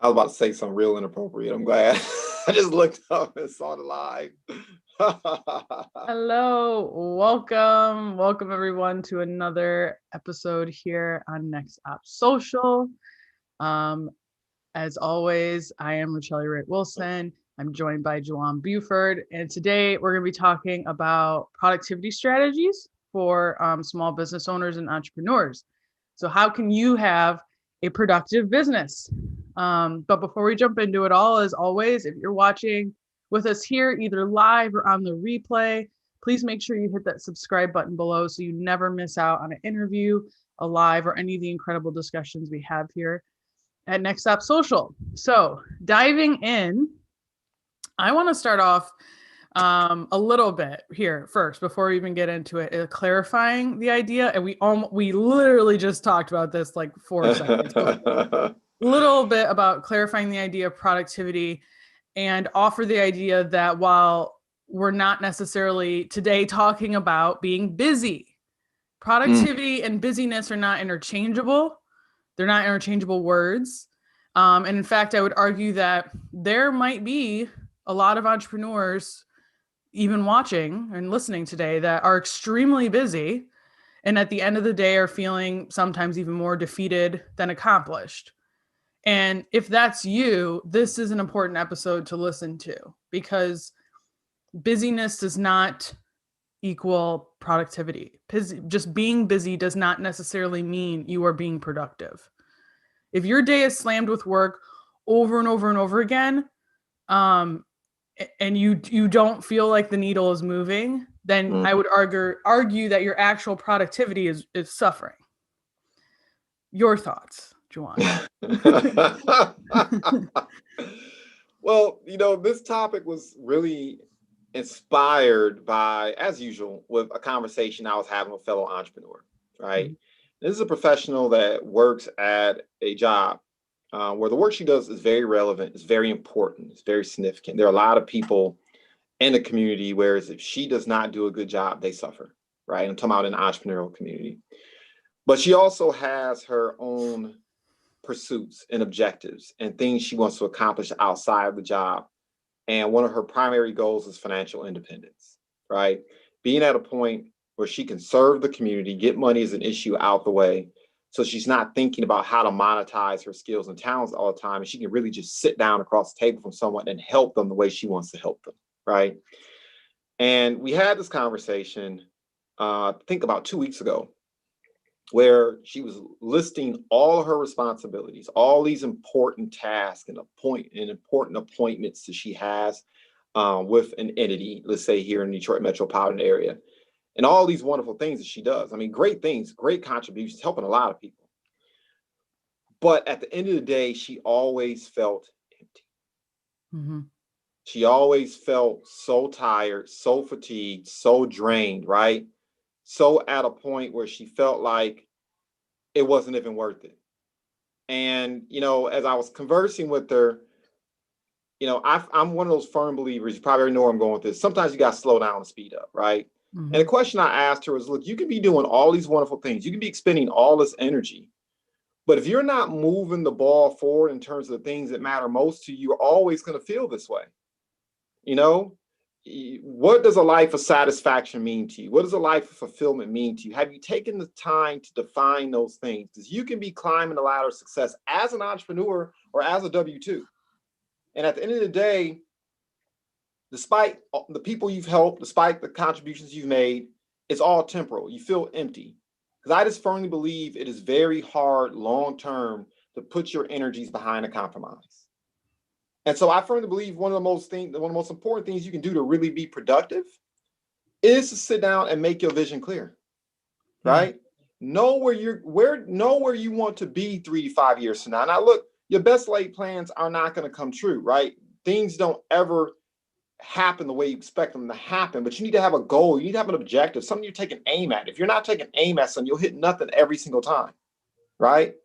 I was about to say something real inappropriate. I'm glad. I just looked up and saw the live. Hello, welcome everyone to another episode here on NextOppSocial. As always, I am Rochelle Wright Wilson. I'm joined by Joanne Buford, and today we're going to be talking about productivity strategies for small business owners and entrepreneurs. So, how can you have a productive business? But before we jump into it all, as always, if you're watching with us here, either live or on the replay, please make sure you hit that subscribe button below so you never miss out on an interview, a live, or any of the incredible discussions we have here at NextOppSocial. So diving in, I want to start off a little bit here first before we even get into it, clarifying the idea. And we literally just talked about this like 4 seconds ago. Little bit about clarifying the idea of productivity and offer the idea that while we're not necessarily today talking about being busy, productivity and busyness are not interchangeable. They're not interchangeable words. And in fact, I would argue that there might be a lot of entrepreneurs even watching and listening today that are extremely busy and at the end of the day are feeling sometimes even more defeated than accomplished. And if that's you, this is an important episode to listen to because busyness does not equal productivity. Just being busy does not necessarily mean you are being productive. If your day is slammed with work over and over and over again, and you don't feel like the needle is moving, then I would argue that your actual productivity is suffering. Your thoughts, Juwan? Well, this topic was really inspired by, as usual, with a conversation I was having with a fellow entrepreneur, right? This is a professional that works at a job where the work she does is very relevant, it's very important, it's very significant. There are a lot of people in the community, whereas if she does not do a good job, they suffer, right? I'm talking about an entrepreneurial community. But she also has her own pursuits and objectives and things she wants to accomplish outside of the job. And one of her primary goals is financial independence, right? Being at a point where she can serve the community, get money as an issue out the way. So she's not thinking about how to monetize her skills and talents all the time. And she can really just sit down across the table from someone and help them the way she wants to help them, right? And we had this conversation, I think about 2 weeks ago, where she was listing all her responsibilities, all these important tasks and important appointments that she has with an entity, let's say here in the Detroit Metropolitan area, and all these wonderful things that she does. I mean, great things, great contributions, helping a lot of people. But at the end of the day, she always felt empty. Mm-hmm. She always felt so tired, so fatigued, so drained, right? So at a point where she felt like it wasn't even worth it. And, as I was conversing with her, I'm one of those firm believers, you probably know where I'm going with this. Sometimes you got to slow down and speed up, right? Mm-hmm. And the question I asked her was, look, you can be doing all these wonderful things. You can be expending all this energy. But if you're not moving the ball forward in terms of the things that matter most to you, you're always going to feel this way. What does a life of satisfaction mean to you? What does a life of fulfillment mean to you? Have you taken the time to define those things? Because you can be climbing the ladder of success as an entrepreneur or as a W-2. And at the end of the day, despite the people you've helped, despite the contributions you've made, it's all temporal. You feel empty. Because I just firmly believe it is very hard long-term to put your energies behind a compromise. And so I firmly believe one of the most important things you can do to really be productive is to sit down and make your vision clear, right? Know where you want to be 3 to 5 years from now. Now, look, your best laid plans are not going to come true, right? Things don't ever happen the way you expect them to happen, but you need to have a goal. You need to have an objective, something you're taking aim at. If you're not taking aim at something, you'll hit nothing every single time, right?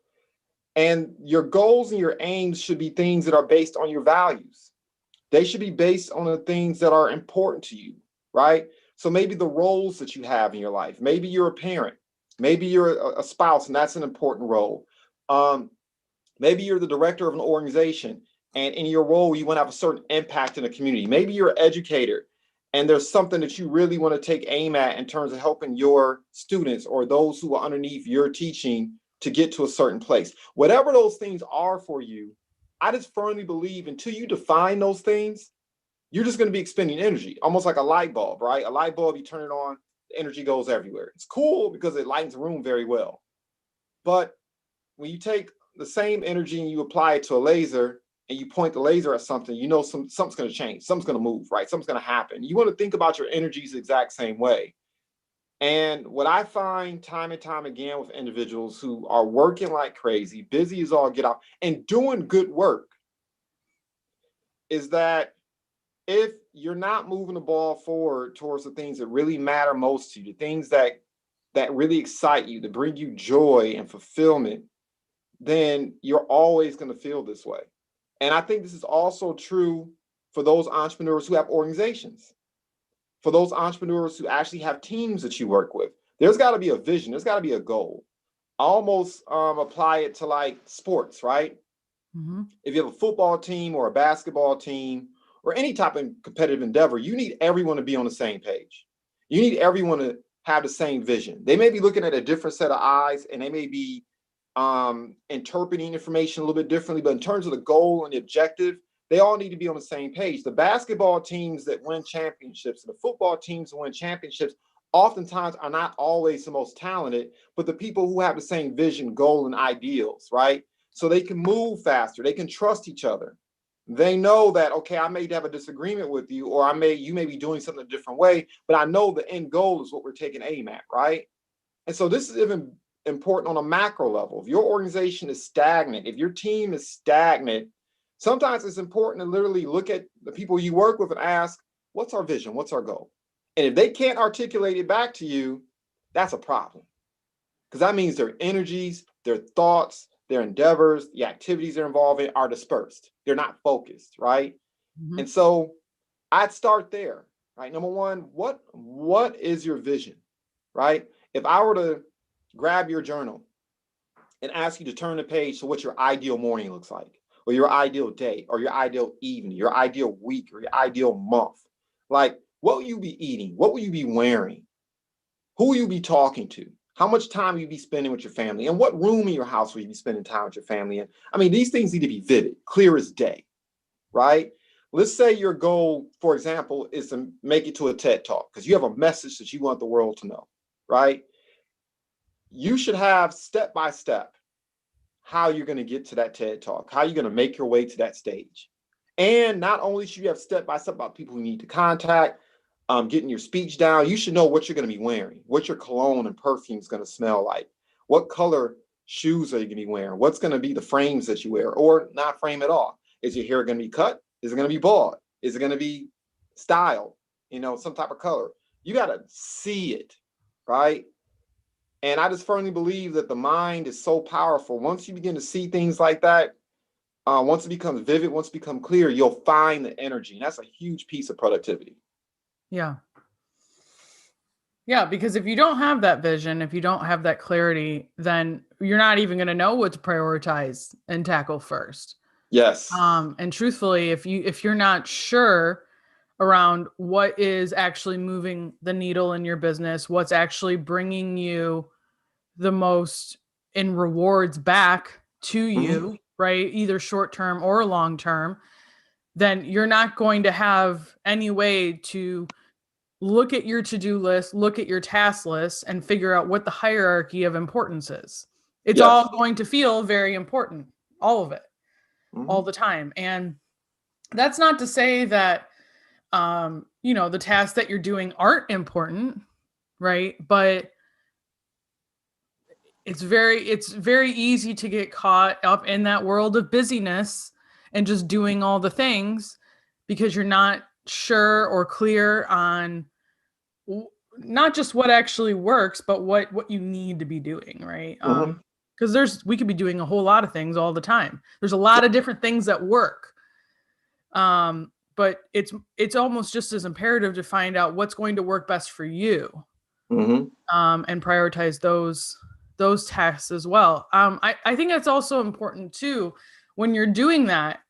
And your goals and your aims should be things that are based on your values. They should be based on the things that are important to you, right? So maybe the roles that you have in your life. Maybe you're a parent. Maybe you're a spouse, and that's an important role. Maybe you're the director of an organization, and in your role, you want to have a certain impact in the community. Maybe you're an educator, and there's something that you really want to take aim at in terms of helping your students or those who are underneath your teaching to get to a certain place. Whatever those things are for you, I just firmly believe until you define those things, you're just going to be expending energy, almost like a light bulb, right? A light bulb, you turn it on, the energy goes everywhere. It's cool because it lightens the room very well. But when you take the same energy and you apply it to a laser and you point the laser at something, you know something's going to change, something's going to move, right? Something's going to happen. You want to think about your energies the exact same way. And what I find time and time again with individuals who are working like crazy, busy as all get out, and doing good work is that if you're not moving the ball forward towards the things that really matter most to you, the things that really excite you, that bring you joy and fulfillment, then you're always going to feel this way. And I think this is also true for those entrepreneurs who have organizations, for those entrepreneurs who actually have teams that you work with. There's got to be a vision. There's got to be a goal. I almost apply it to like sports, right? Mm-hmm. If you have a football team or a basketball team or any type of competitive endeavor, you need everyone to be on the same page. You need everyone to have the same vision. They may be looking at a different set of eyes, and they may be interpreting information a little bit differently, but in terms of the goal and the objective, they all need to be on the same page. The basketball teams that win championships and the football teams that win championships oftentimes are not always the most talented, but the people who have the same vision, goal, and ideals, right? So they can move faster. They can trust each other. They know that, okay, I may have a disagreement with you, or you may be doing something a different way, but I know the end goal is what we're taking aim at, right? And so this is even important on a macro level. If your organization is stagnant, if your team is stagnant, sometimes it's important to literally look at the people you work with and ask, what's our vision? What's our goal? And if they can't articulate it back to you, that's a problem. Because that means their energies, their thoughts, their endeavors, the activities they're involved in are dispersed. They're not focused, right? Mm-hmm. And so I'd start there, right? Number one, what is your vision, right? If I were to grab your journal and ask you to turn the page to what your ideal morning looks like, or your ideal day, or your ideal evening, your ideal week, or your ideal month, like what will you be eating? What will you be wearing? Who will you be talking to? How much time will you be spending with your family? And what room in your house will you be spending time with your family in? I mean, these things need to be vivid, clear as day, right? Let's say your goal, for example, is to make it to a TED Talk because you have a message that you want the world to know, right? You should have step-by-step how you're going to get to that TED Talk, how you're going to make your way to that stage. And not only should you have step-by-step about people you need to contact, getting your speech down, you should know what you're going to be wearing, what your cologne and perfume is going to smell like, what color shoes are you going to be wearing, what's going to be the frames that you wear, or not frame at all. Is your hair going to be cut? Is it going to be bald? Is it going to be styled? Some type of color. You got to see it, right? And I just firmly believe that the mind is so powerful. Once you begin to see things like that, once it becomes vivid, once it becomes clear, you'll find the energy. And that's a huge piece of productivity. Yeah. Yeah, because if you don't have that vision, if you don't have that clarity, then you're not even going to know what to prioritize and tackle first. Yes. And truthfully, if you're not sure around what is actually moving the needle in your business, what's actually bringing you the most in rewards back to you, mm-hmm. right? Either short term or long term, then you're not going to have any way to look at your to-do list, look at your task list, and figure out what the hierarchy of importance is. It's yes. all going to feel very important, all of it, mm-hmm. all the time. And that's not to say that, the tasks that you're doing aren't important, right? But it's very easy to get caught up in that world of busyness and just doing all the things because you're not sure or clear on not just what actually works, but what you need to be doing, right? Mm-hmm. Because we could be doing a whole lot of things all the time. There's a lot of different things that work. But it's almost just as imperative to find out what's going to work best for you, mm-hmm. And prioritize those those tasks as well. I think that's also important too when you're doing that.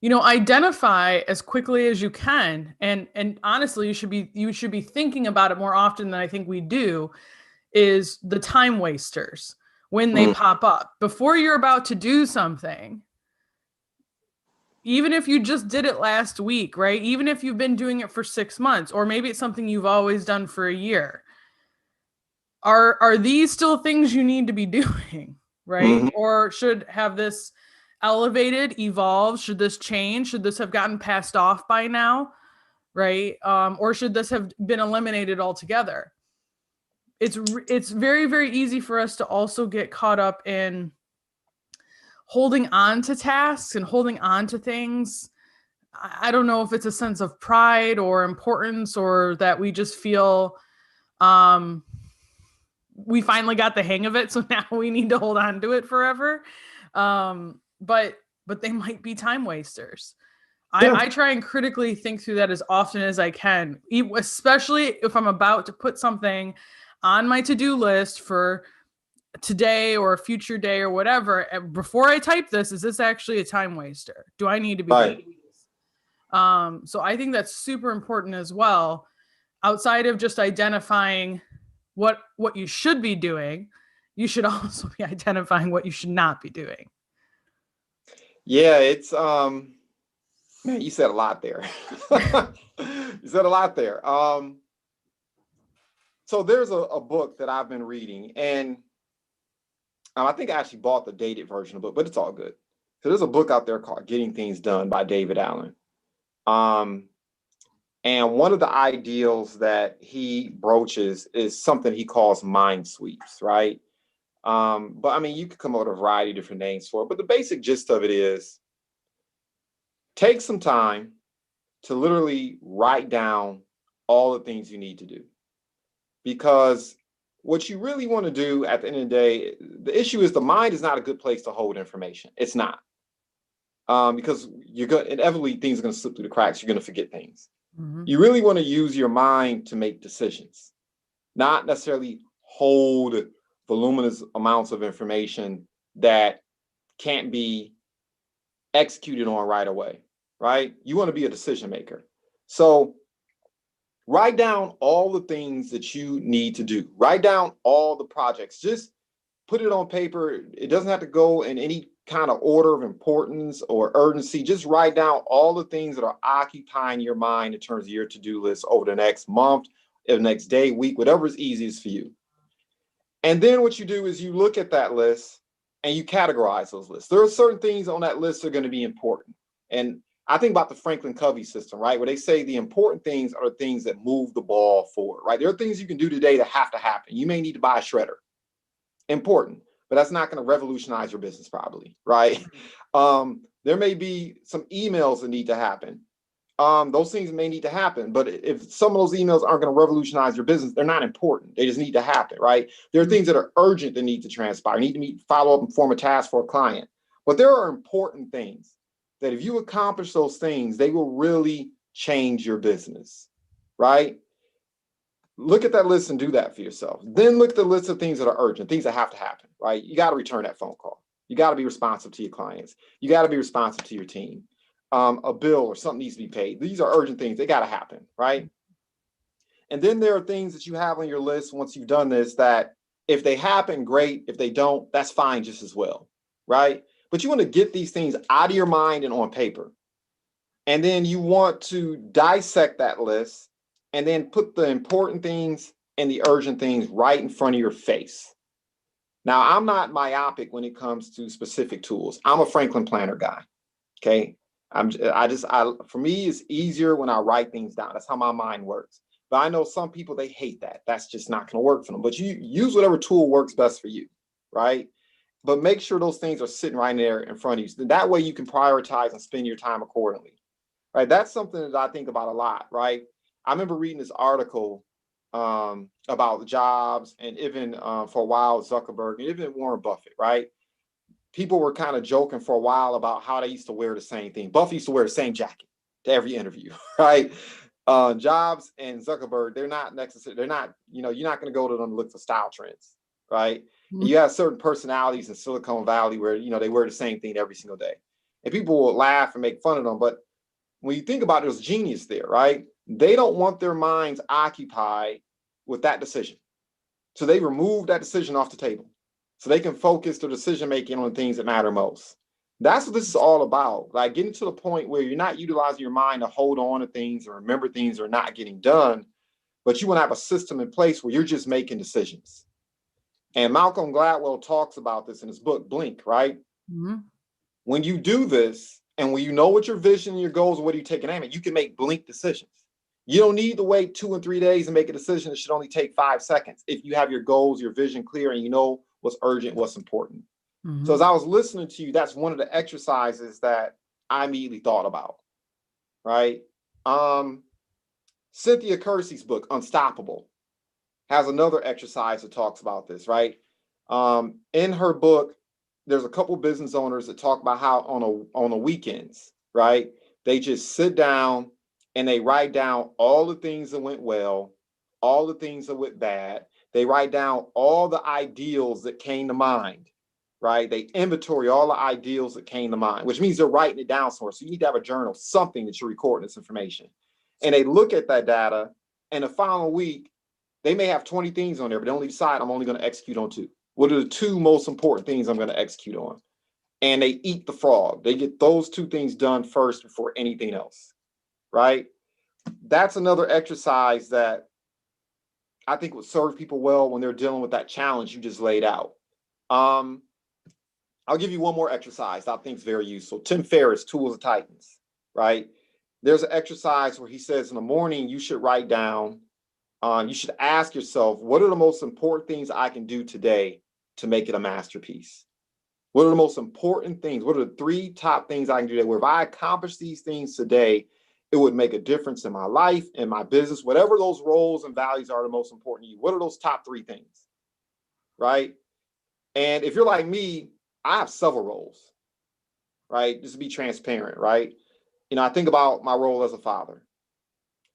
Identify as quickly as you can, and honestly, you should be thinking about it more often than I think we do. Is the time wasters when they pop up before you're about to do something. Even if you just did it last week, right? Even if you've been doing it for 6 months, or maybe it's something you've always done for a year. Are these still things you need to be doing, right? Mm-hmm. Or should have this elevated, evolved? Should this change? Should this have gotten passed off by now, right? Or should this have been eliminated altogether? It's very, very easy for us to also get caught up in holding on to tasks and holding on to things. I don't know if it's a sense of pride or importance, or that we just feel we finally got the hang of it, so now we need to hold on to it forever. But they might be time wasters. Yeah. I try and critically think through that as often as I can, especially if I'm about to put something on my to-do list for today or a future day or whatever. Before I type this, is this actually a time waster? Do I need to be doing this? So I think that's super important as well. Outside of just identifying what you should be doing, you should also be identifying what you should not be doing. Yeah, it's man, you said a lot there. You said a lot there. So there's a book that I've been reading, and I think I actually bought the dated version of the book, but it's all good. So there's a book out there called Getting Things Done by David Allen. And one of the ideals that he broaches is something he calls mind sweeps, right? But I mean, you could come up with a variety of different names for it, but the basic gist of it is take some time to literally write down all the things you need to do. Because what you really want to do at the end of the day, the issue is the mind is not a good place to hold information. It's not. Because you're going inevitably things are going to slip through the cracks. You're going to forget things. Mm-hmm. You really want to use your mind to make decisions, not necessarily hold voluminous amounts of information that can't be executed on right away, right? You want to be a decision maker. So write down all the things that you need to do. Write down all the projects. Just put it on paper. It doesn't have to go in any kind of order of importance or urgency. Just write down all the things that are occupying your mind in terms of your to-do list over the next month, the next day, week, whatever is easiest for you. And then what you do is you look at that list and you categorize those lists. There are certain things on that list that are going to be important. And I think about the Franklin Covey system, right? Where they say the important things are the things that move the ball forward, right? There are things you can do today that have to happen. You may need to buy a shredder. Important, but that's not going to revolutionize your business probably, right? There may be some emails that need to happen. Those things may need to happen, but if some of those emails aren't going to revolutionize your business, they're not important. They just need to happen, right? There are things that are urgent that need to transpire. You need to follow up and form a task for a client. But there are important things that if you accomplish those things, they will really change your business, right? Look at that list and do that for yourself. Then look at the list of things that are urgent, things that have to happen, right? You got to return that phone call. You got to be responsive to your clients. You got to be responsive to your team. A bill or something needs to be paid. These are urgent things. They got to happen, right? And then there are things that you have on your list once you've done this that if they happen, great. If they don't, that's fine just as well, right? But you want to get these things out of your mind and on paper. And then you want to dissect that list and then put the important things and the urgent things right in front of your face. Now, I'm not myopic when it comes to specific tools. I'm a Franklin Planner guy, okay? For me, it's easier when I write things down. That's how my mind works. But I know some people, they hate that. That's just not going to work for them. But you use whatever tool works best for you, right? But make sure those things are sitting right there in front of you. So that way you can prioritize and spend your time accordingly, right? That's something that I think about a lot, right? I remember reading this article about jobs and even for a while, Zuckerberg and even Warren Buffett, right? People were kind of joking for a while about how they used to wear the same thing. Buffett used to wear the same jacket to every interview, right? Jobs and Zuckerberg, they're not necessarily, they're not, you're not going to go to them to look for style trends, right? And you have certain personalities in Silicon Valley where, they wear the same thing every single day. And people will laugh and make fun of them. But when you think about it, there's genius there, right? They don't want their minds occupied with that decision. So they remove that decision off the table so they can focus their decision making on the things that matter most. That's what this is all about. Like getting to the point where you're not utilizing your mind to hold on to things or remember things or not getting done, but you want to have a system in place where you're just making decisions. And Malcolm Gladwell talks about this in his book, Blink, right? Mm-hmm. When you do this and when you know what your vision and your goals, what are you taking aim at, you can make blink decisions. You don't need to wait 2 and 3 days and make a decision. It should only take 5 seconds if you have your goals, your vision clear, and you know what's urgent, what's important. Mm-hmm. So as I was listening to you, that's one of the exercises that I immediately thought about, right? Cynthia Kersey's book, Unstoppable, has another exercise that talks about this, right? In her book, there's a couple business owners that talk about how on the weekends, right? They just sit down and they write down all the things that went well, all the things that went bad. They write down all the ideals that came to mind, right? They inventory all the ideals that came to mind, which means they're writing it down somewhere. So you need to have a journal, something that you're recording this information. And they look at that data, and the following week, they may have 20 things on there, but they only decide I'm only going to execute on 2. What are the 2 most important things I'm going to execute on? And they eat the frog. They get those 2 things done first before anything else, right? That's another exercise that I think would serve people well when they're dealing with that challenge you just laid out. I'll give you one more exercise I think is very useful. Tim Ferriss, Tools of Titans, right? There's an exercise where he says in the morning you should write down, you should ask yourself, what are the most important things I can do today to make it a masterpiece? What are the most important things? What are the 3 top things I can do today where if I accomplish these things today, it would make a difference in my life, in my business, whatever those roles and values are the most important to you. What are those top 3 things, right? And if you're like me, I have several roles, right? Just to be transparent, right? I think about my role as a father.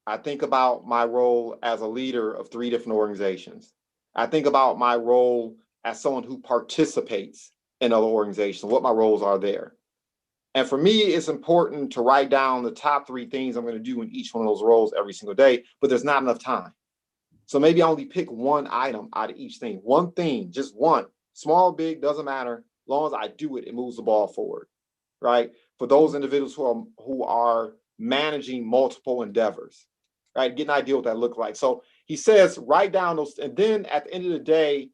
I think about my role as a leader of 3 different organizations. I think about my role as someone who participates in other organizations, what my roles are there. And for me, it's important to write down the top 3 things I'm going to do in each one of those roles every single day, but there's not enough time. So maybe I only pick one item out of each thing, one thing, just one, small, big, doesn't matter. As long as I do it, it moves the ball forward, right? For those individuals who are managing multiple endeavors, right? Get an idea what that looks like. So he says, write down those, and then at the end of the day,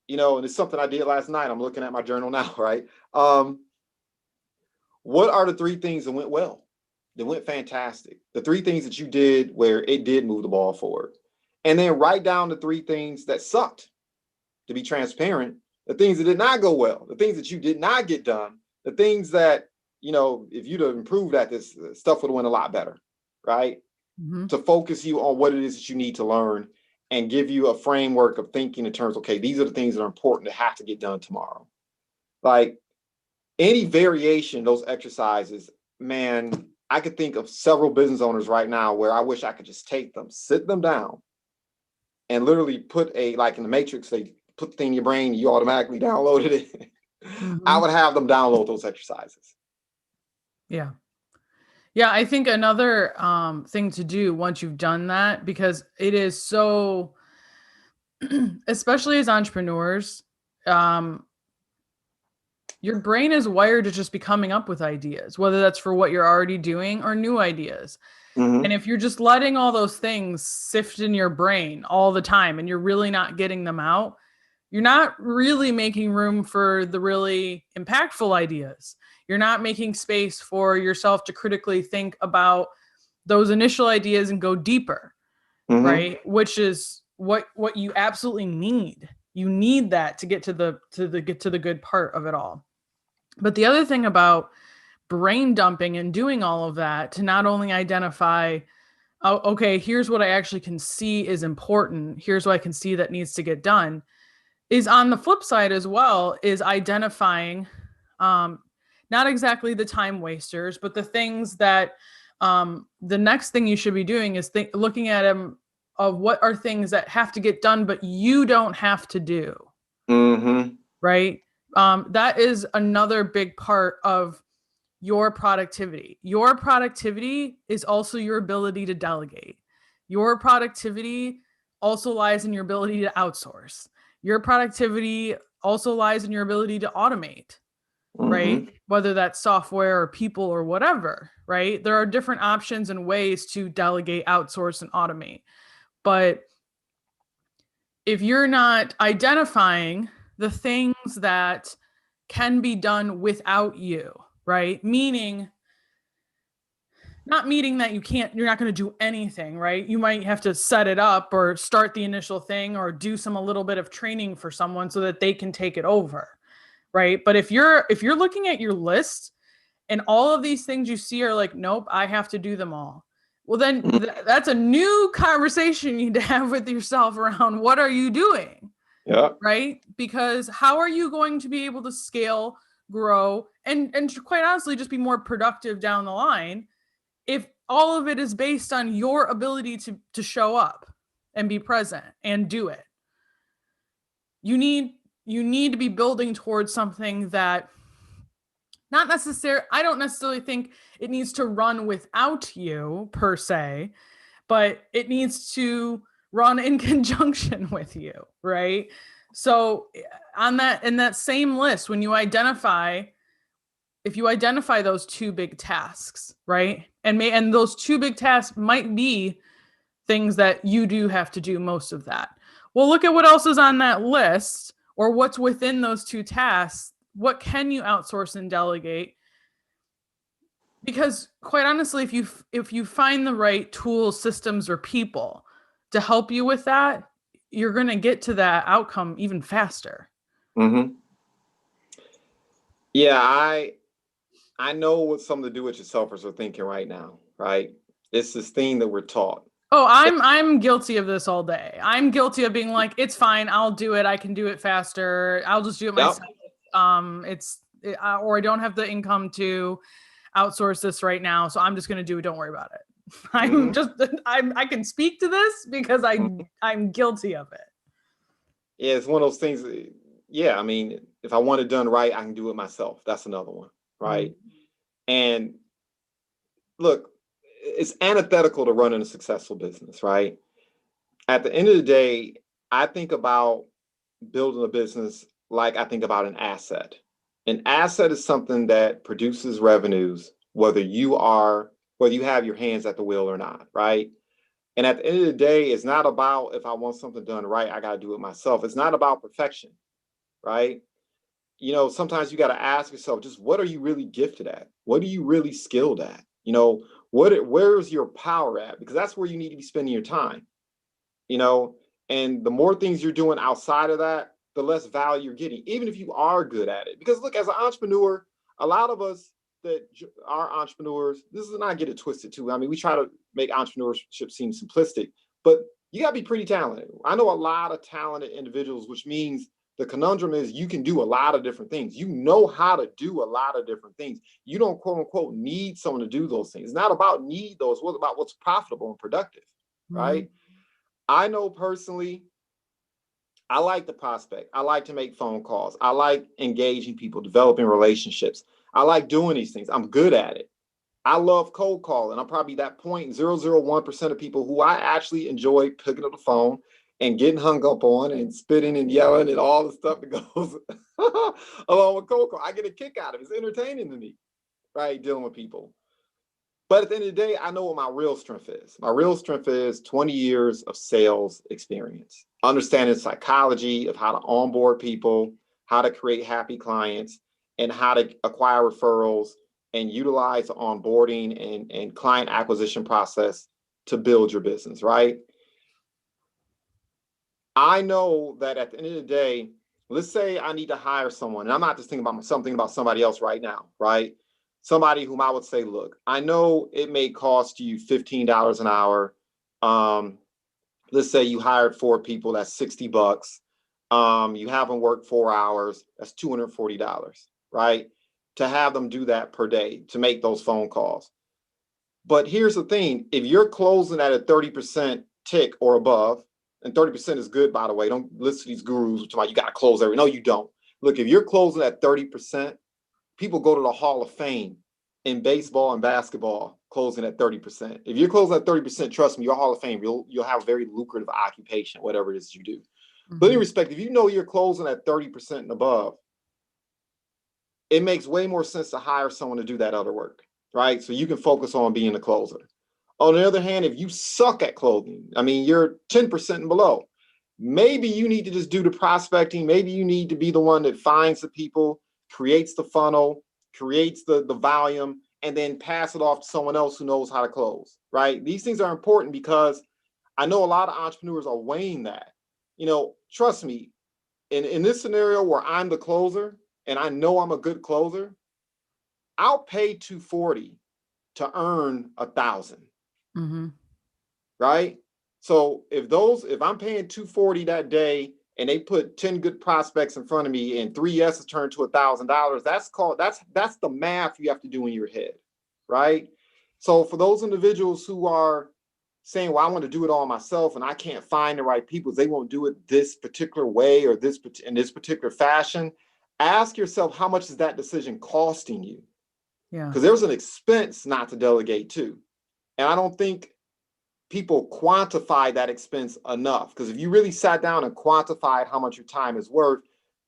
and it's something I did last night. I'm looking at my journal now, right? What are the 3 things that went well? That went fantastic. The 3 things that you did where it did move the ball forward. And then write down the 3 things that sucked, to be transparent, the things that did not go well, the things that you did not get done, the things that, if you'd have improved at this, stuff would have went a lot better, right? Mm-hmm. To focus you on what it is that you need to learn and give you a framework of thinking in terms, okay, these are the things that are important that have to get done tomorrow. Like any variation, those exercises, man, I could think of several business owners right now where I wish I could just take them, sit them down, and literally put like in the Matrix, they put the thing in your brain, you automatically downloaded it. Mm-hmm. I would have them download those exercises. Yeah. Yeah, I think another thing to do once you've done that, because it is so, especially as entrepreneurs, your brain is wired to just be coming up with ideas, whether that's for what you're already doing or new ideas. Mm-hmm. And if you're just letting all those things sift in your brain all the time and you're really not getting them out, you're not really making room for the really impactful ideas. You're not making space for yourself to critically think about those initial ideas and go deeper, mm-hmm. right? Which is what you absolutely need. You need that to get to the good part of it all. But the other thing about brain dumping and doing all of that to not only identify, oh, okay, here's what I actually can see is important. Here's what I can see that needs to get done. Is on the flip side as well, is identifying not exactly the time wasters, but the things that The next thing you should be doing is looking at them of what are things that have to get done, but you don't have to do. Mm-hmm. Right? That is another big part of your productivity. Your productivity is also your ability to delegate. Your productivity also lies in your ability to outsource. Your productivity also lies in your ability to automate, right? Mm-hmm. Whether that's software or people or whatever, right? There are different options and ways to delegate, outsource, and automate. But if you're not identifying the things that can be done without you, right? Meaning, not meaning that you're not going to do anything, right? You might have to set it up or start the initial thing or do a little bit of training for someone so that they can take it over, right? But if you're looking at your list and all of these things you see are like, nope, I have to do them all. Well, then that's a new conversation you need to have with yourself around what are you doing? Yeah. Right? Because how are you going to be able to scale, grow, and quite honestly, just be more productive down the line if all of it is based on your ability to show up and be present and do it? You need to be building towards something that I don't necessarily think it needs to run without you per se, but it needs to run in conjunction with you, right? So in that same list, if you identify those two big tasks, right? And those two big tasks might be things that you do have to do most of that. Well, look at what else is on that list or what's within those two tasks. What can you outsource and delegate? Because quite honestly, if you find the right tools, systems, or people to help you with that, you're going to get to that outcome even faster. Mm-hmm. Yeah, I know what some of the do-it-yourselfers are thinking right now, right? It's this thing that we're taught. Oh, I'm guilty of this all day. I'm guilty of being like, it's fine, I'll do it. I can do it faster. I'll just do it Yep. myself. Or I don't have the income to outsource this right now, so I'm just going to do it. Don't worry about it. I can speak to this because I'm guilty of it. Yeah, it's one of those things. Yeah, I mean, if I want it done right, I can do it myself. That's another one, right? And look, it's antithetical to running a successful business, right? At the end of the day, I think about building a business like I think about an asset. An asset is something that produces revenues, whether you have your hands at the wheel or not, right? And at the end of the day, it's not about if I want something done right, I got to do it myself. It's not about perfection, right? Sometimes you got to ask yourself, just what are you really gifted at? What are you really skilled at? Where's your power at? Because that's where you need to be spending your time, you know, and the more things you're doing outside of that, the less value you're getting, even if you are good at it. Because look, as an entrepreneur, a lot of us that are entrepreneurs, this is not get it twisted too. I mean, we try to make entrepreneurship seem simplistic, but you got to be pretty talented. I know a lot of talented individuals, which means the conundrum is you can do a lot of different things. You know how to do a lot of different things. You don't quote unquote need someone to do those things. It's not about need those. It's about what's profitable and productive, right? I know personally, I like the prospect. I like to make phone calls. I like engaging people, developing relationships. I like doing these things. I'm good at it. I love cold calling. I'm probably that 0.001% of people who I actually enjoy picking up the phone and getting hung up on and spitting and yelling and all the stuff that goes along with cold call. I get a kick out of it. It's entertaining to me, right? Dealing with people. But at the end of the day, I know what my real strength is. My real strength is 20 years of sales experience, understanding psychology of how to onboard people, how to create happy clients, and how to acquire referrals and utilize the onboarding and client acquisition process to build your business, right? I know that at the end of the day, let's say I need to hire someone, and I'm not just thinking about something about somebody else right now, right? Somebody whom I would say, look, I know it may cost you $15 an hour. Let's say you hired 4 people, that's $60. You have them work 4 hours, that's $240, right? To have them do that per day to make those phone calls. But here's the thing, if you're closing at a 30% tick or above, and 30% is good, by the way, don't listen to these gurus talking about you got to close every. No, you don't. Look, if you're closing at 30%, people go to the Hall of Fame in baseball and basketball closing at 30%. If you're closing at 30%, trust me, your Hall of Fame, you'll have a very lucrative occupation, whatever it is you do. But in respect, if you know you're closing at 30% and above, it makes way more sense to hire someone to do that other work, right? So you can focus on being a closer. On the other hand, if you suck at closing, I mean, you're 10% and below, maybe you need to just do the prospecting. Maybe you need to be the one that finds the people, creates the funnel, creates the volume, and then pass it off to someone else who knows how to close, right? These things are important because I know a lot of entrepreneurs are weighing that. You know, trust me, in this scenario where I'm the closer and I know I'm a good closer, I'll pay 240 to earn 1,000. Right? So if I'm paying 240 that day and they put 10 good prospects in front of me and 3 yeses turn to $1,000, that's the math you have to do in your head, right? So for those individuals who are saying, well, I want to do it all myself and I can't find the right people, they won't do it this particular way or in this particular fashion, ask yourself, how much is that decision costing you? Yeah. Because there's an expense not to delegate too. And I don't think people quantify that expense enough. Because if you really sat down and quantified how much your time is worth,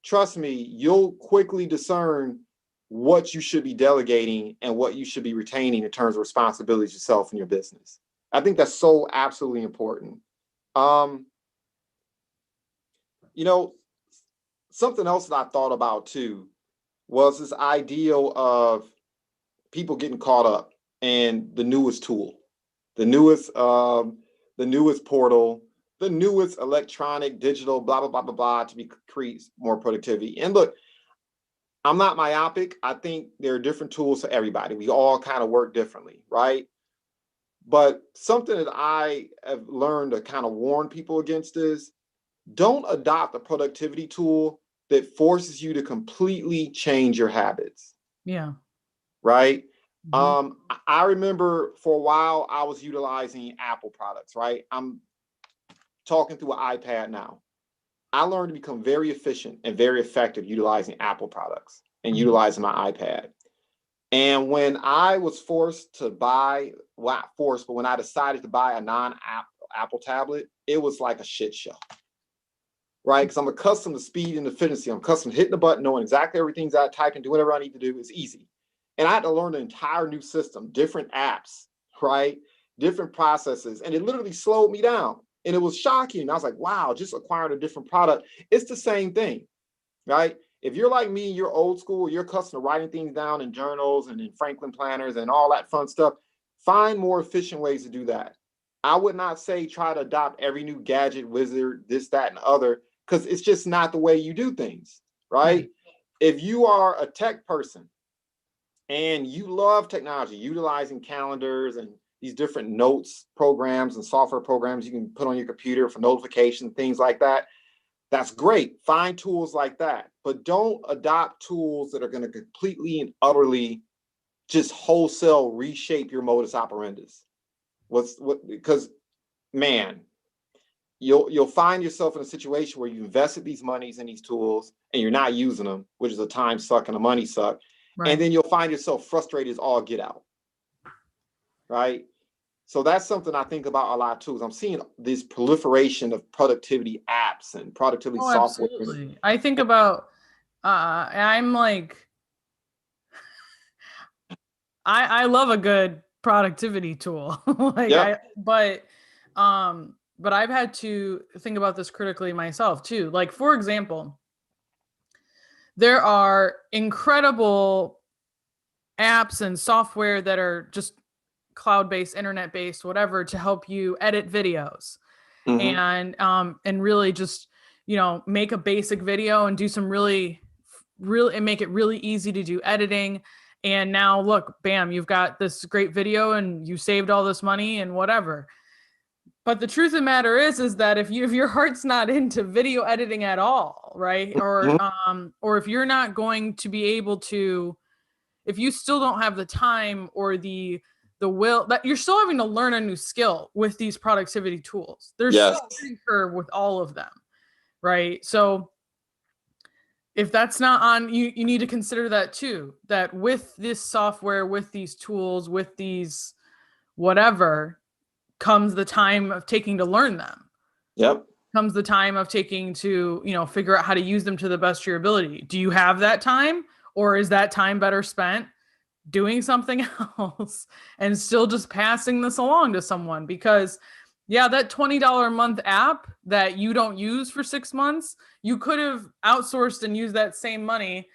trust me, you'll quickly discern what you should be delegating and what you should be retaining in terms of responsibilities yourself and your business. I think that's so absolutely important. You know, something else that I thought about too was this ideal of people getting caught up in the newest tool, the newest portal, the newest electronic, digital, blah, blah, blah, blah, blah, to increase more productivity. And look, I'm not myopic. I think there are different tools for everybody. We all kind of work differently, right? But something that I have learned to kind of warn people against is don't adopt a productivity tool that forces you to completely change your habits. Yeah. Right? I remember for a while I was utilizing Apple products, right? I'm talking through an iPad now. I learned to become very efficient and very effective utilizing Apple products and utilizing my iPad. And when I was forced to buy, well, not forced, but when I decided to buy a non-Apple tablet, it was like a shit show, right? Because I'm accustomed to speed and efficiency. I'm accustomed to hitting the button, knowing exactly everything's I type and do whatever I need to do. It's easy. And I had to learn an entire new system, different apps, right? Different processes. And it literally slowed me down. And it was shocking. I was like, wow, just acquiring a different product. It's the same thing, right? If you're like me, you're old school, you're accustomed to writing things down in journals and in Franklin planners and all that fun stuff, find more efficient ways to do that. I would not say try to adopt every new gadget, wizard, this, that, and other, because it's just not the way you do things, right? If you are a tech person and you love technology, utilizing calendars and these different notes programs and software programs you can put on your computer for notifications, things like that, that's great. Find tools like that, but don't adopt tools that are going to completely and utterly just wholesale reshape your modus operandus. Because man, you'll find yourself in a situation where you invested these monies in these tools and you're not using them, which is a time suck and a money suck. Right. And then you'll find yourself frustrated as all get out. Right? So that's something I think about a lot too. Is I'm seeing this proliferation of productivity apps and productivity software. Absolutely. I think about I'm like I love a good productivity tool. But I've had to think about this critically myself too. Like, for example, there are incredible apps and software that are just cloud-based, internet-based, whatever, to help you edit videos and really just, make a basic video and do some really and make it really easy to do editing. And now look, bam, you've got this great video and you saved all this money and whatever. But the truth of the matter is that if your heart's not into video editing at all, right? Or if you're not going to be able to, if you still don't have the time or the the will, that you're still having to learn a new skill with these productivity tools. There's Yes. still a learning curve with all of them, right? So if that's not on, you need to consider that too, that with this software, with these tools, with these whatever, comes the time of taking to learn them. Yep. Comes the time of taking to, figure out how to use them to the best of your ability. Do you have that time, or is that time better spent doing something else and still just passing this along to someone? Because yeah, that $20 a month app that you don't use for 6 months, you could have outsourced and used that same money,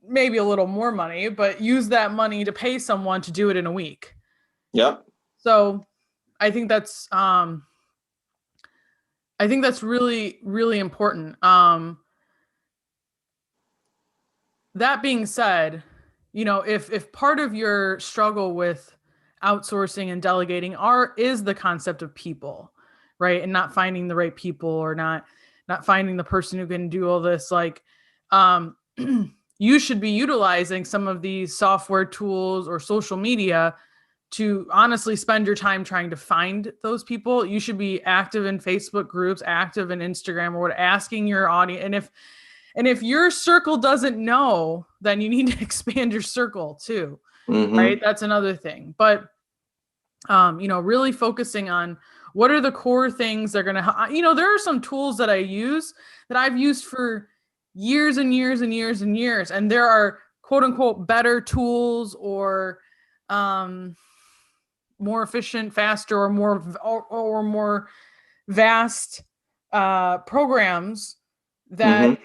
maybe a little more money, but use that money to pay someone to do it in a week. Yep. So I think that's really, really important. That being said, if part of your struggle with outsourcing and delegating is the concept of people, right? And not finding the right people, or not finding the person who can do all this, like, you should be utilizing some of these software tools or social media to honestly spend your time trying to find those people. You should be active in Facebook groups, active in Instagram, or what, asking your audience. And if your circle doesn't know, then you need to expand your circle too, right? That's another thing. But really focusing on what are the core things that are going to, there are some tools that I use that I've used for years and years and years and years. And there are quote unquote better tools, or more efficient, faster, or more vast programs that,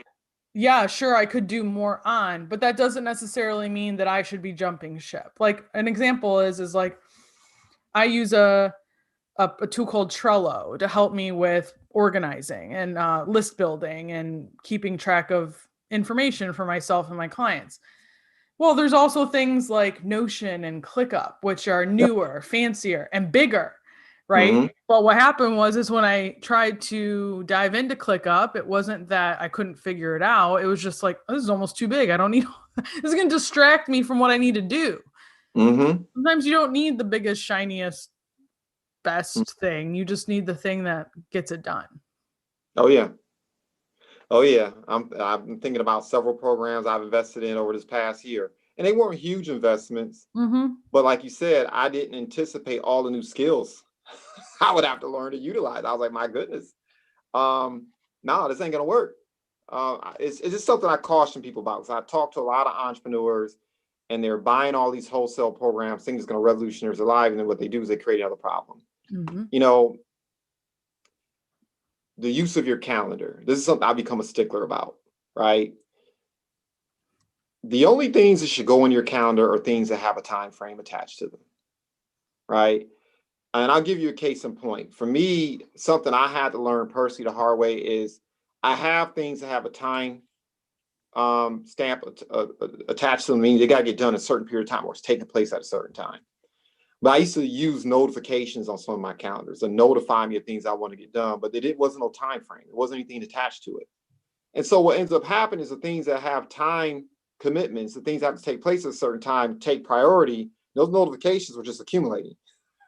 yeah, sure, I could do more on, but that doesn't necessarily mean that I should be jumping ship. Like an example is like, I use a tool called Trello to help me with organizing and list building and keeping track of information for myself and my clients. Well, there's also things like Notion and ClickUp, which are newer, fancier, and bigger, right? But what happened is when I tried to dive into ClickUp, it wasn't that I couldn't figure it out. It was just like, oh, this is almost too big. I don't need, this is going to distract me from what I need to do. Sometimes you don't need the biggest, shiniest, best thing. You just need the thing that gets it done. Oh yeah. Oh yeah. I'm thinking about several programs I've invested in over this past year, and they weren't huge investments. But like you said, I didn't anticipate all the new skills I would have to learn to utilize. I was like, my goodness, no, this ain't gonna work. It's just something I caution people about, because I talk to a lot of entrepreneurs, and they're buying all these wholesale programs, things that's going to revolutionize their life, and then what they do is they create another problem. The use of your calendar. This is something I've become a stickler about, right? The only things that should go in your calendar are things that have a time frame attached to them, right? And I'll give you a case in point. For me, something I had to learn personally the hard way is I have things that have a time stamp attached to them, meaning they got to get done a certain period of time, or it's taking place at a certain time. But I used to use notifications on some of my calendars to notify me of things I want to get done, but it wasn't no time frame. There wasn't anything attached to it. And so what ends up happening is the things that have time commitments, the things that have to take place at a certain time, take priority. Those notifications were just accumulating,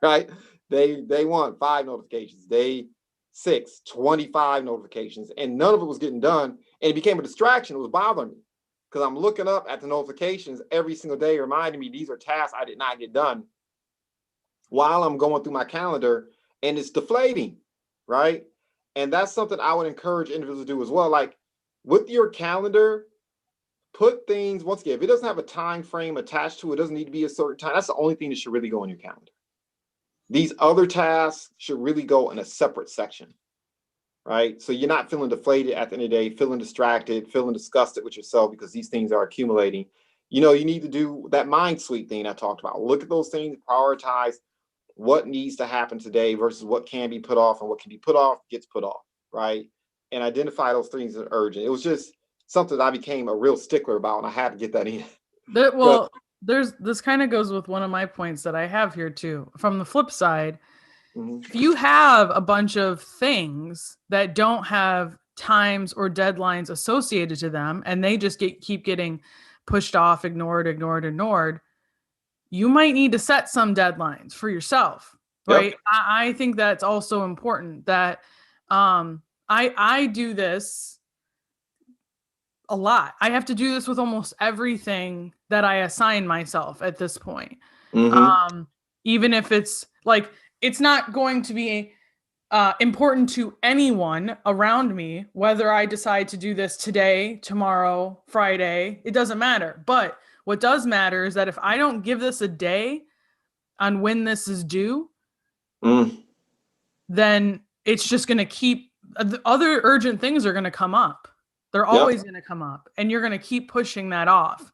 right? They want 5 notifications, day 6, 25 notifications, and none of it was getting done. And it became a distraction. It was bothering me, because I'm looking up at the notifications every single day, reminding me these are tasks I did not get done, while I'm going through my calendar, and it's deflating, right? And that's something I would encourage individuals to do as well. Like with your calendar, put things, once again, if it doesn't have a time frame attached to it, doesn't need to be a certain time, that's the only thing that should really go on your calendar. These other tasks should really go in a separate section, right? So you're not feeling deflated at the end of the day, feeling distracted, feeling disgusted with yourself because these things are accumulating. You need to do that mind sweep thing I talked about. Look at those things, prioritize what needs to happen today versus what can be put off, and what can be put off gets put off, right? And identify those things that are urgent. It was just something that I became a real stickler about, and I had to get that in. This kind of goes with one of my points that I have here too. From the flip side, if you have a bunch of things that don't have times or deadlines associated to them, and they just keep getting pushed off, ignored, you might need to set some deadlines for yourself, right? Yep. I think that's also important that I do this a lot. I have to do this with almost everything that I assign myself at this point. Mm-hmm. Um, Even if it's like, it's not going to be important to anyone around me, whether I decide to do this today, tomorrow, Friday, it doesn't matter. But what does matter is that if I don't give this a day on when this is due, Mm. then it's just going to keep, other urgent things are going to come up. They're Yep. always going to come up, and you're going to keep pushing that off.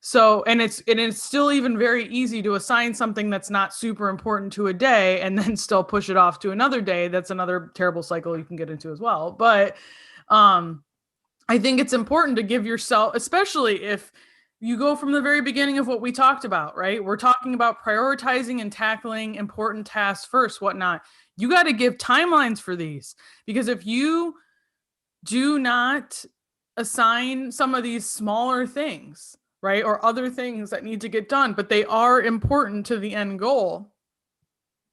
So, and it's still even very easy to assign something that's not super important to a day and then still push it off to another day. That's another terrible cycle you can get into as well. But I think it's important to give yourself, especially if you go from the very beginning of what we talked about, right? We're talking about prioritizing and tackling important tasks first, whatnot. You got to give timelines for these, because if you do not assign some of these smaller things, right, or other things that need to get done, but they are important to the end goal,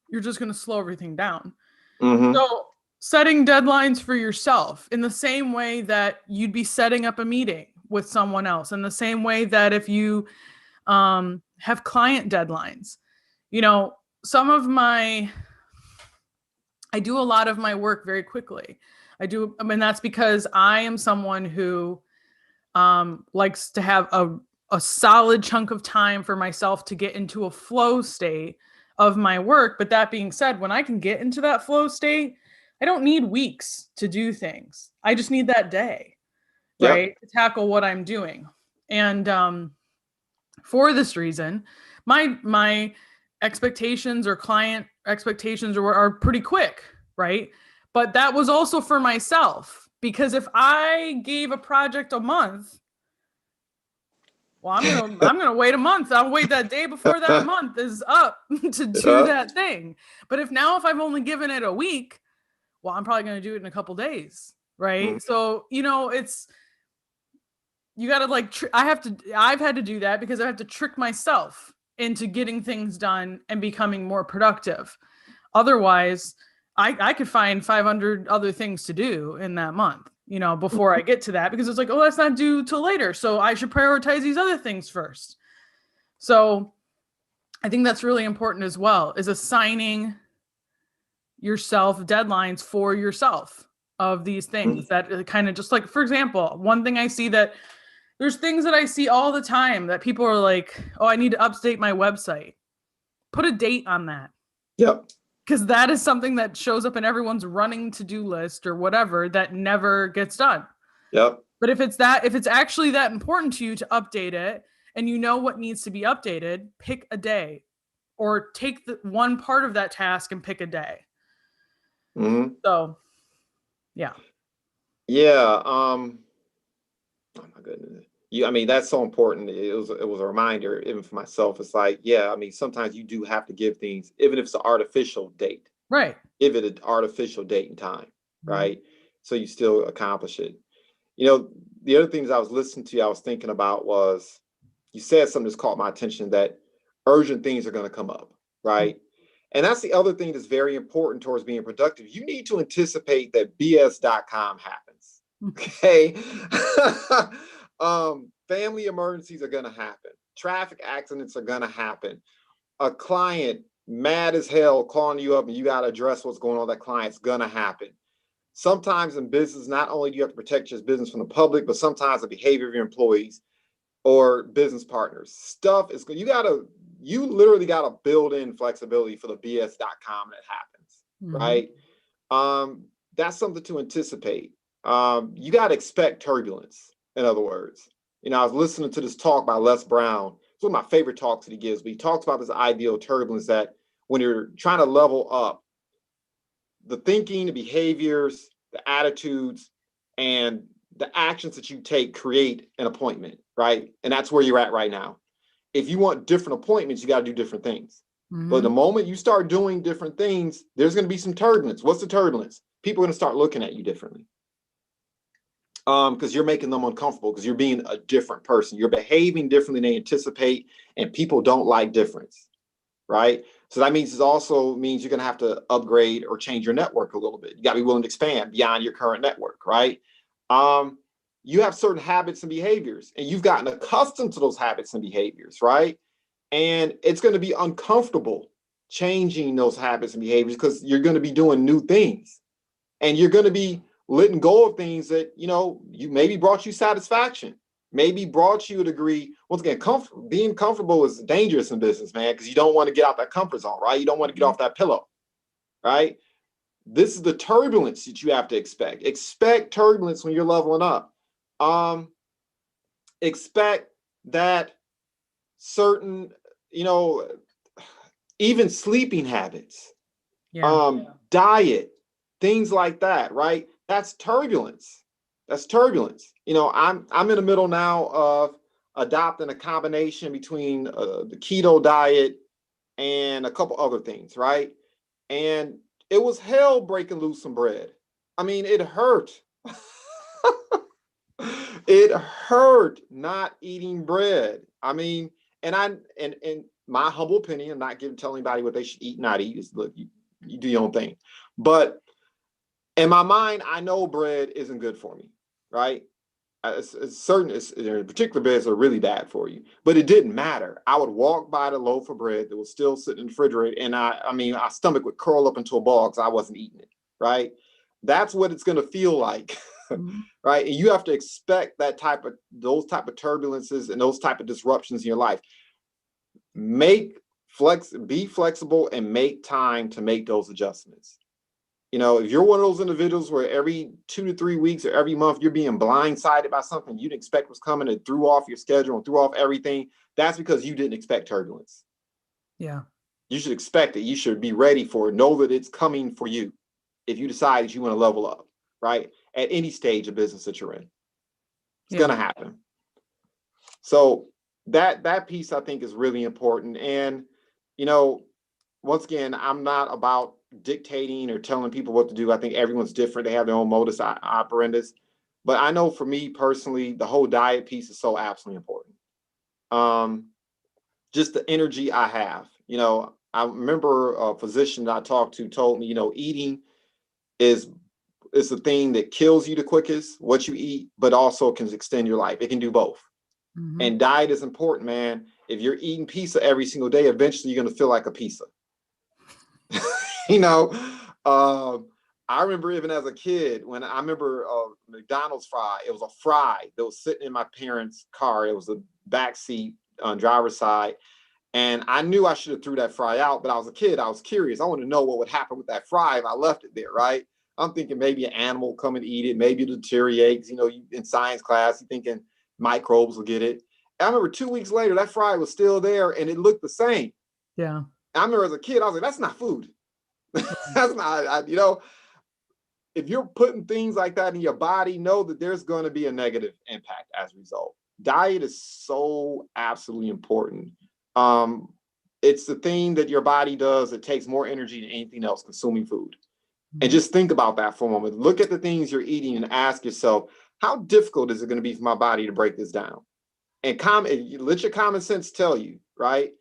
you're just going to slow everything down. Mm-hmm. So, setting deadlines for yourself in the same way that you'd be setting up a meeting with someone else, in the same way that if you have client deadlines, you know, some of my, I do a lot of my work very quickly. I mean, that's because I am someone who likes to have a solid chunk of time for myself to get into a flow state of my work. But that being said, when I can get into that flow state, I don't need weeks to do things. I just need that day, Yep. right, to tackle what I'm doing. And for this reason, my expectations or client expectations are pretty quick, right? But that was also for myself, because if I gave a project a month, well, I'm gonna wait a month. I'll wait that day before that month is up to do Yep. that thing. But if I've only given it a week, well, I'm probably gonna do it in a couple days, Mm. right? So it's, you gotta like I've had to do that because I have to trick myself into getting things done and becoming more productive. Otherwise, I could find 500 other things to do in that month, before I get to that, because it's like, oh, that's not due till later. So I should prioritize these other things first. So I think that's really important as well, is assigning yourself deadlines for yourself of these things that kind of, just like, for example, one thing I see that there's things that I see all the time that people are like, oh, I need to update my website. Put a date on that. Yep. Because that is something that shows up in everyone's running to-do list or whatever that never gets done. Yep. But if it's actually that important to you to update it, and you know what needs to be updated, pick a day, or take the one part of that task and pick a day. Mm-hmm. So, yeah. Yeah. Oh my goodness. I mean, that's so important. It was a reminder, even for myself. It's like, yeah, I mean, sometimes you do have to give things, even if it's an artificial date, Right. give it an artificial date and time, Mm-hmm. right? So you still accomplish it. You know, the other things I was listening to, I was thinking about was you said something that's caught my attention, that urgent things are going to come up, right? And that's the other thing that's very important towards being productive. You need to anticipate that BS.com happens. Okay. Family emergencies are going to happen. Traffic accidents are going to happen. A client mad as hell calling you up and you got to address what's going on with that client's going to happen. Sometimes in business, not only do you have to protect your business from the public, but sometimes the behavior of your employees or business partners. Stuff is, you literally got to build in flexibility for the BS.com that happens, Mm-hmm. right? That's something to anticipate. You got to expect turbulence, in other words. I was listening to this talk by Les Brown. It's one of my favorite talks that he gives, but he talks about this ideal turbulence, that when you're trying to level up, the thinking, the behaviors, the attitudes, and the actions that you take create an appointment, right? And that's where you're at right now. If you want different appointments, you got to do different things. But Mm-hmm. the moment you start doing different things, there's going to be some turbulence. What's the turbulence? People are going to start looking at you differently. because you're making them uncomfortable because you're being a different person. You're behaving differently than they anticipate, and people don't like difference, right? So that means it also means you're going to have to upgrade or change your network a little bit. You got to be willing to expand beyond your current network, right? You have certain habits and behaviors, and you've gotten accustomed to those habits and behaviors, right? And it's going to be uncomfortable changing those habits and behaviors because you're going to be doing new things, and you're going to be letting go of things that you maybe brought you satisfaction, maybe brought you a degree. Once again, being comfortable is dangerous in business, man, because you don't want to get out that comfort zone, right? You don't want to get off that pillow, right? This is the turbulence that you have to expect turbulence when you're leveling up. Expect that certain, even sleeping habits, diet, things like that, right? That's turbulence. That's turbulence. I'm in the middle now of adopting a combination between the keto diet and a couple other things, right? And it was hell breaking loose some bread. I mean, it hurt. It hurt not eating bread. I mean, and my humble opinion, I'm not telling anybody what they should eat, not eat. Is look, you do your own thing. But in my mind, I know bread isn't good for me, right? Particular breads are really bad for you, but it didn't matter. I would walk by the loaf of bread that was still sitting in the refrigerator, and my stomach would curl up into a ball because I wasn't eating it, right? That's what it's going to feel like, right? And you have to expect those type of turbulences and those type of disruptions in your life. Be flexible and make time to make those adjustments. If you're one of those individuals where every 2 to 3 weeks or every month you're being blindsided by something you didn't expect was coming and threw off your schedule and threw off everything, that's because you didn't expect turbulence. Yeah. You should expect it. You should be ready for it. Know that it's coming for you if you decide that you want to level up, right? At any stage of business that you're in. It's going to happen. So that piece I think is really important. And, once again, I'm not about dictating or telling people what to do. I think everyone's different. They have their own modus operandi. But I know for me personally, the whole diet piece is so absolutely important. Just the energy I have. I remember a physician that I talked to told me, eating is the thing that kills you the quickest, what you eat, but also can extend your life. It can do both. And diet is important, man. If you're eating pizza every single day, eventually you're going to feel like a pizza. I remember even as a kid when I remember McDonald's fry. It was a fry that was sitting in my parents' car. It was a back seat on driver's side, and I knew I should have threw that fry out. But I was a kid. I was curious. I wanted to know what would happen with that fry if I left it there. Right? I'm thinking maybe an animal come and eat it. Maybe it deteriorates. In science class, you're thinking microbes will get it. And I remember 2 weeks later, that fry was still there, and it looked the same. Yeah. I remember as a kid, I was like, "That's not food." That's not, if you're putting things like that in your body, know that there's going to be a negative impact as a result. Diet is so absolutely important. It's the thing that your body does that takes more energy than anything else, consuming food. And just think about that for a moment. Look at the things you're eating and ask yourself, how difficult is it going to be for my body to break this down? And let your common sense tell you, right?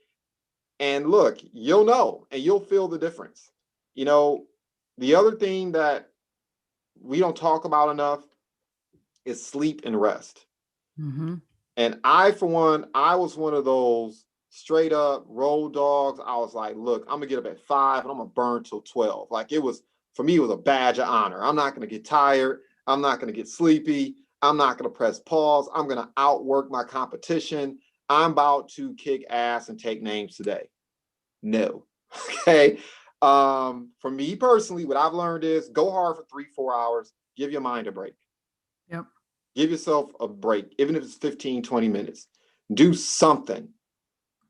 And look, you'll know and you'll feel the difference. The other thing that we don't talk about enough is sleep and rest. And for one, I was one of those straight up road dogs. I was like, look, I'm gonna get up at 5 and I'm gonna burn till 12. Like for me, it was a badge of honor. I'm not gonna get tired. I'm not gonna get sleepy. I'm not gonna press pause. I'm gonna outwork my competition. I'm about to kick ass and take names today. No. Okay. For me personally, what I've learned is go hard for 3-4 hours, give your mind a break. Yep. Give yourself a break, even if it's 15, 20 minutes. Do something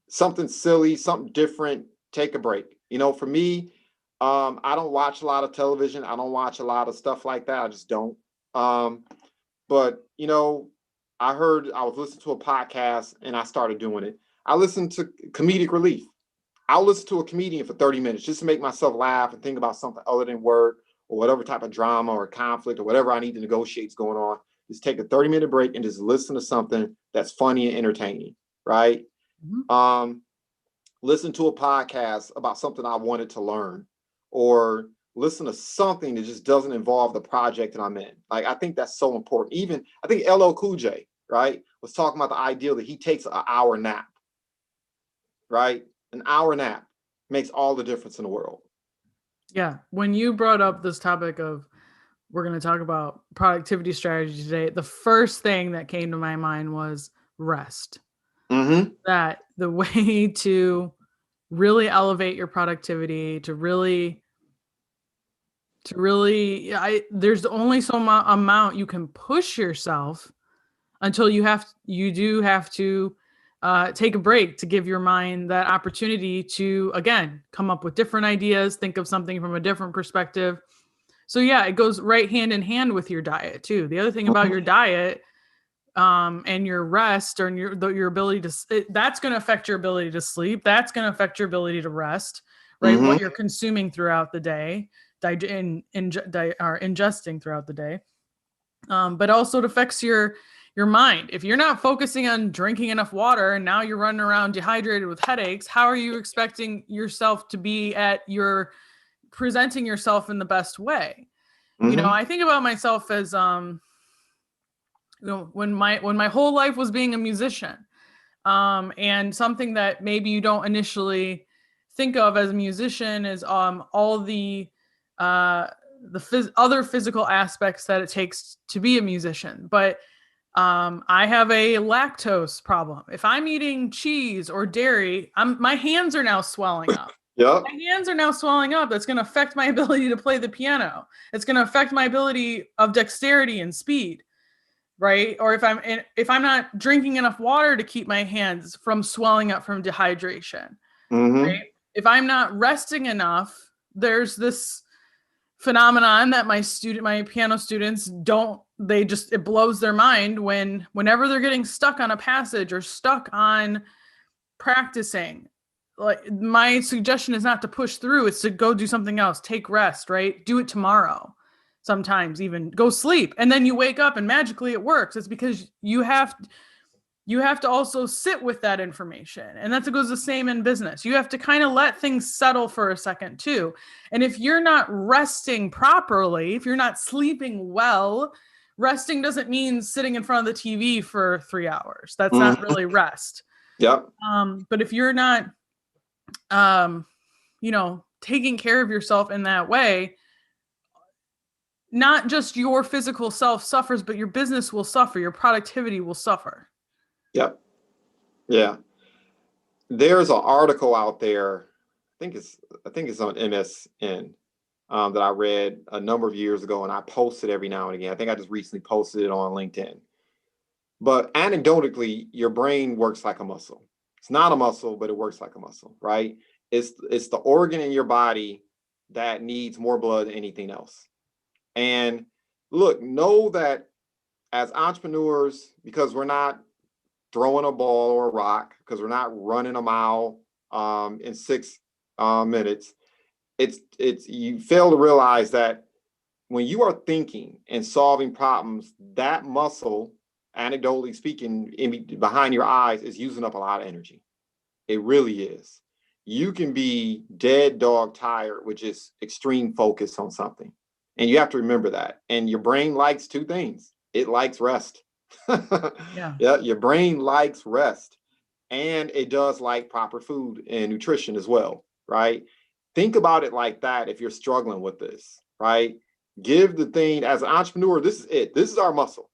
silly, something different. Take a break. For me, I don't watch a lot of television. I don't watch a lot of stuff like that. I just don't. But I was listening to a podcast and I started doing it. I listened to comedic relief. I'll listen to a comedian for 30 minutes just to make myself laugh and think about something other than work or whatever type of drama or conflict or whatever I need to negotiate is going on. is take a 30-minute break and just listen to something that's funny and entertaining, right? Listen to a podcast about something I wanted to learn, or listen to something that just doesn't involve the project that I'm in. Like, I think that's so important. Even I think LL Cool J, right, was talking about the ideal that he takes an hour nap, right? An hour nap makes all the difference in the world. Yeah. When you brought up this topic of we're going to talk about productivity strategy today, the first thing that came to my mind was rest. That the way to really elevate your productivity, there's only so amount you can push yourself until you do have to take a break to give your mind that opportunity to, again, come up with different ideas, think of something from a different perspective. So yeah, it goes right hand in hand with your diet too. The other thing about your diet and your rest, or your ability to, that's going to affect your ability to sleep. That's going to affect your ability to rest, right? What you're consuming throughout the day, or ingesting throughout the day. But also it affects your mind. If you're not focusing on drinking enough water and now you're running around dehydrated with headaches, how are you expecting yourself to be presenting yourself in the best way? I think about myself as when my whole life was being a musician, and something that maybe you don't initially think of as a musician is all the other physical aspects that it takes to be a musician. But I have a lactose problem. If I'm eating cheese or dairy, my hands are now swelling up. Yep. My hands are now swelling up. That's going to affect my ability to play the piano. It's going to affect my ability of dexterity and speed, right? Or if I'm not drinking enough water to keep my hands from swelling up from dehydration, right? If I'm not resting enough, there's this phenomenon that my piano students it blows their mind whenever they're getting stuck on a passage or stuck on practicing. Like, my suggestion is not to push through, it's to go do something else, take rest, right? Do it tomorrow. Sometimes even go sleep, and then you wake up and magically it works. It's because you have to also sit with that information. And that goes the same in business. You have to kind of let things settle for a second too. And if you're not resting properly, if you're not sleeping well, resting doesn't mean sitting in front of the TV for 3 hours. That's not really rest. Yep. But if you're not, taking care of yourself in that way, not just your physical self suffers, but your business will suffer. Your productivity will suffer. Yep. Yeah. There's an article out there. I think it's on MSN that I read a number of years ago, and I post it every now and again. I think I just recently posted it on LinkedIn. But anecdotally, your brain works like a muscle. It's not a muscle, but it works like a muscle, right? It's the organ in your body that needs more blood than anything else. And look, know that as entrepreneurs, because we're not throwing a ball or a rock, because we're not running a mile in 6 minutes, it's you fail to realize that when you are thinking and solving problems, that muscle, anecdotally speaking, behind your eyes is using up a lot of energy. It really is. You can be dead dog tired with just extreme focus on something. And you have to remember that. And your brain likes two things. It likes rest. Yeah. Yeah, your brain likes rest. And it does like proper food and nutrition as well, right? Think about it like that if you're struggling with this, right? Give the thing, as an entrepreneur, this is it. This is our muscle,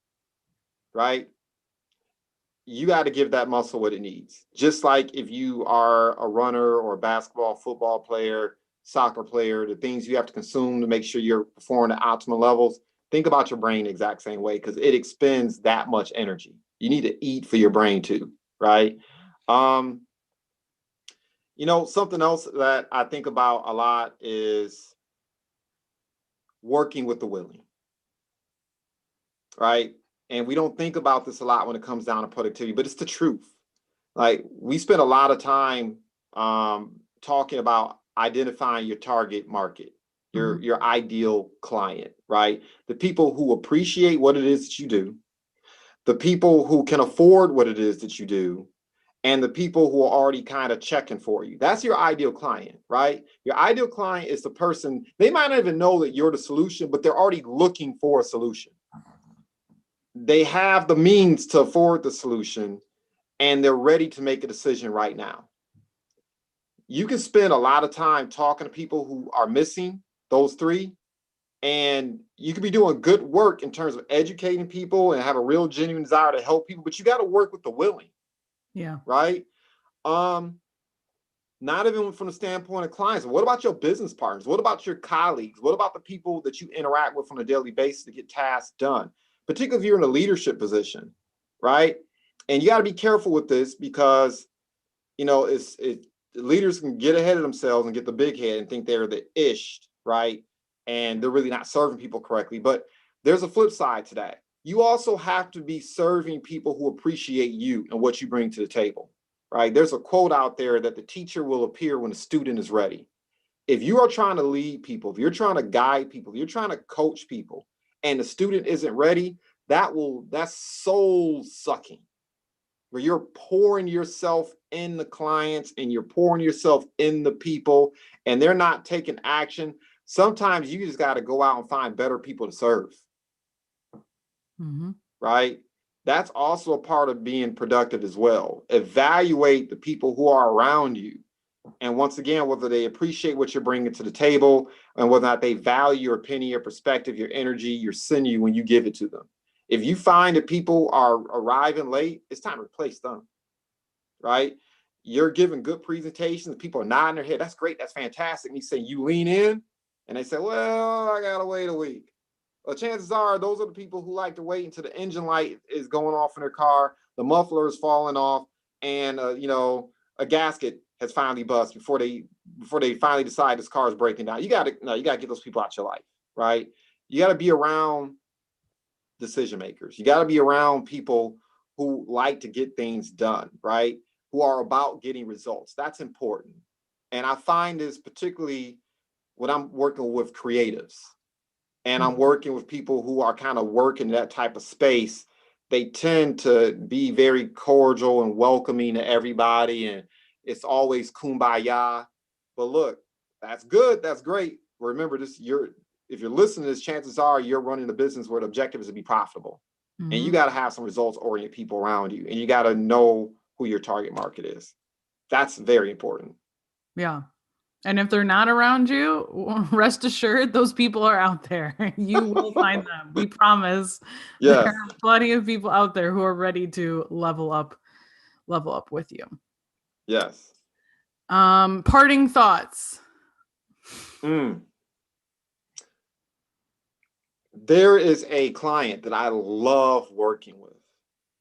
right? You got to give that muscle what it needs. Just like if you are a runner or a basketball, football player, soccer player, the things you have to consume to make sure you're performing at optimal levels, think about your brain the exact same way, because it expends that much energy. You need to eat for your brain too, right? Something else that I think about a lot is working with the willing, right? And we don't think about this a lot when it comes down to productivity, but it's the truth. Like, we spend a lot of time talking about identifying your target market, your ideal client, right? The people who appreciate what it is that you do, the people who can afford what it is that you do, and the people who are already kind of checking for you. That's your ideal client, right? Your ideal client is the person, they might not even know that you're the solution, but they're already looking for a solution. They have the means to afford the solution, and they're ready to make a decision right now. You can spend a lot of time talking to people who are missing those three, and you could be doing good work in terms of educating people and have a real genuine desire to help people, but you got to work with the willing. Yeah. Right. Not even from the standpoint of clients. What about your business partners? What about your colleagues? What about the people that you interact with on a daily basis to get tasks done, particularly if you're in a leadership position, right? And you got to be careful with this because, leaders can get ahead of themselves and get the big head and think they're the ish, right? And they're really not serving people correctly. But there's a flip side to that. You also have to be serving people who appreciate you and what you bring to the table. Right? There's a quote out there that the teacher will appear when the student is ready. If you are trying to lead people, if you're trying to guide people, if you're trying to coach people, and the student isn't ready, that's soul sucking. Where you're pouring yourself in the clients and you're pouring yourself in the people, and they're not taking action. Sometimes you just got to go out and find better people to serve. Mm-hmm. Right? That's also a part of being productive as well. Evaluate the people who are around you. And once again, whether they appreciate what you're bringing to the table and whether or not they value your opinion, your perspective, your energy, your sinew when you give it to them. If you find that people are arriving late, it's time to replace them. Right? You're giving good presentations, people are nodding their head. That's great. That's fantastic. And you say, you lean in, and they say, well, I got to wait a week. Well, chances are those are the people who like to wait until the engine light is going off in their car, the muffler is falling off, and a gasket has finally bust before they finally decide this car is breaking down. You got to get those people out your life, right? You got to be around decision makers. You got to be around people who like to get things done, right? Who are about getting results. That's important. And I find this particularly when I'm working with creatives. And I'm working with people who are kind of working that type of space. They tend to be very cordial and welcoming to everybody, and it's always kumbaya. But look, that's good. That's great. Remember this, if you're listening to this, chances are you're running a business where the objective is to be profitable. Mm-hmm. And you got to have some results-oriented people around you, and you got to know who your target market is. That's very important. Yeah. And if they're not around you, rest assured, those people are out there. You will find them. We promise. Yes. There are plenty of people out there who are ready to level up with you. Yes. Parting thoughts. There is a client that I love working with.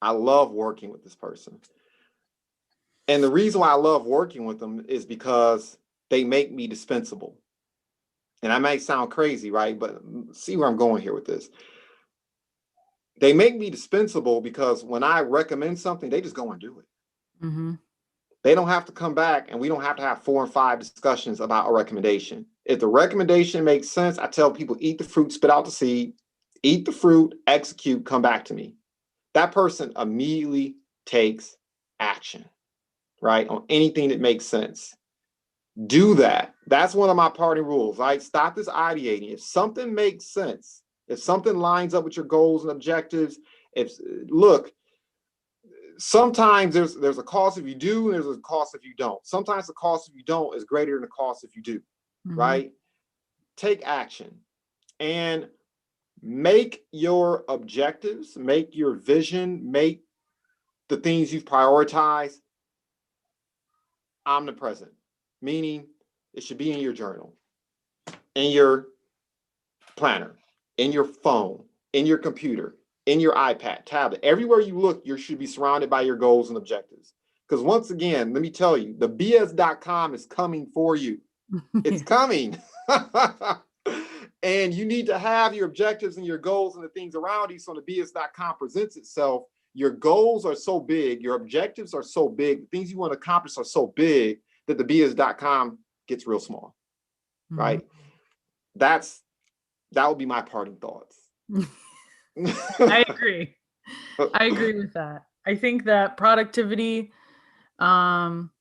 I love working with this person. And the reason why I love working with them is because they make me dispensable. And I might sound crazy, right? But see where I'm going here with this. They make me dispensable because when I recommend something, they just go and do it. Mm-hmm. They don't have to come back, and we don't have to have 4 and 5 discussions about a recommendation. If the recommendation makes sense, I tell people, eat the fruit, spit out the seed, eat the fruit, execute, come back to me. That person immediately takes action, right? On anything that makes sense. Do that. That's one of my party rules, right? Stop this ideating. If something makes sense, if something lines up with your goals and objectives, sometimes there's a cost if you do, and there's a cost if you don't. Sometimes the cost if you don't is greater than the cost if you do, right? Take action and make your objectives, make your vision, make the things you've prioritized omnipresent, meaning it should be in your journal, in your planner, in your phone, in your computer, in your iPad, tablet. Everywhere you look, you should be surrounded by your goals and objectives. Because once again, let me tell you, the BS.com is coming for you. It's coming. And you need to have your objectives and your goals and the things around you so when the BS.com presents itself, your goals are so big, your objectives are so big, the things you want to accomplish are so big that the BS.com gets real small, right? That would be my parting thoughts. I agree. I agree with that. I think that productivity um,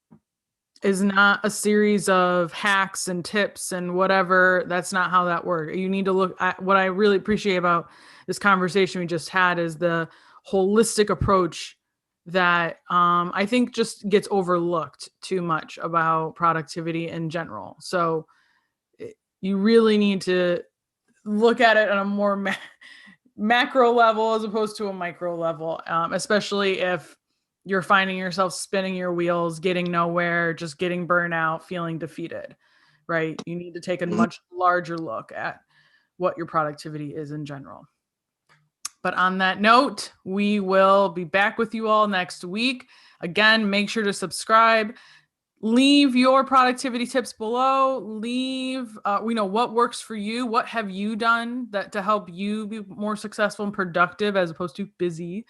is not a series of hacks and tips and whatever. That's not how that works. You need to look at what I really appreciate about this conversation we just had is the holistic approach that I think just gets overlooked too much about productivity in general. So you really need to look at it on a more macro level as opposed to a micro level, especially if you're finding yourself spinning your wheels, getting nowhere, just getting burnout, feeling defeated, right? You need to take a much larger look at what your productivity is in general. But on that note, we will be back with you all next week. Again, make sure to subscribe. Leave your productivity tips below. Leave, what works for you. What have you done that to help you be more successful and productive as opposed to busy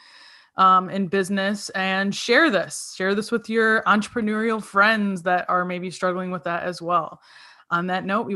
in business? And share this. Share this with your entrepreneurial friends that are maybe struggling with that as well. On that note, we